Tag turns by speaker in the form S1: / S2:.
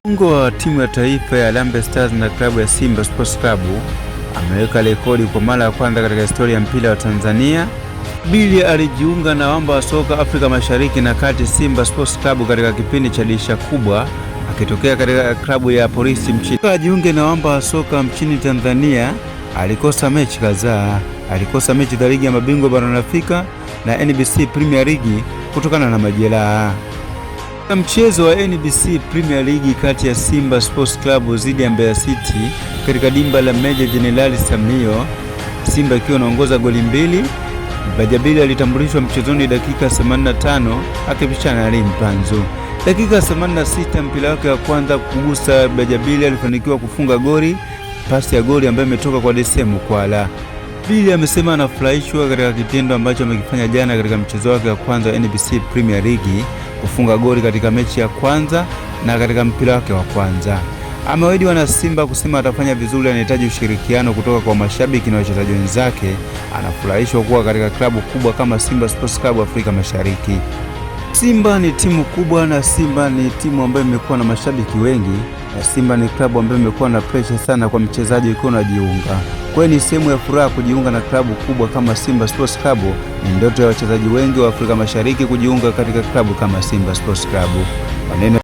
S1: Kiungo wa timu ya taifa ya Harambee Stars na klabu ya Simba Sports Club ameweka rekodi kwa mara ya kwanza katika historia ya mpira wa Tanzania. Billy alijiunga na wamba wa soka Afrika Mashariki na Kati Simba Sports Club katika kipindi cha dirisha kubwa akitokea katika klabu ya Polisi mchini. Ajiunge na wamba wa soka mchini Tanzania, alikosa mechi kadhaa. Alikosa mechi za ligi ya mabingwa barani Afrika na NBC Premier League kutokana na majeraha. Mchezo wa NBC Premier League kati ya Simba Sports Club dhidi ya Mbeya City katika dimba la Meja Jenerali Samuel, Simba ikiwa inaongoza goli 2. Bajabili alitambulishwa mchezoni dakika 85 akipishana na Limpanzu. Dakika 86 mpira wake wa kwanza kugusa Bajabili alifanikiwa kufunga goli, pasi ya goli ambayo imetoka kwa Desemu Kwala. Billy amesema anafurahishwa katika kitendo ambacho amekifanya jana katika mchezo wake wa kwanza wa NBC Premier League, kufunga goli katika mechi ya kwanza na katika mpira wake wa kwanza. Amewaahidi wana Simba kusema atafanya vizuri, anahitaji ushirikiano kutoka kwa mashabiki na wachezaji wenzake. Anafurahishwa kuwa katika klabu kubwa kama Simba Sports Club Afrika Mashariki. Simba ni timu kubwa na Simba ni timu ambayo imekuwa na mashabiki wengi, na Simba ni klabu ambayo imekuwa na pressure sana kwa mchezaji ukiwa unajiunga. Kwa hiyo ni sehemu ya furaha kujiunga na klabu kubwa kama Simba Sports Club. Ni ndoto ya wachezaji wengi wa Afrika Mashariki kujiunga katika klabu kama Simba Sports Club. Maneno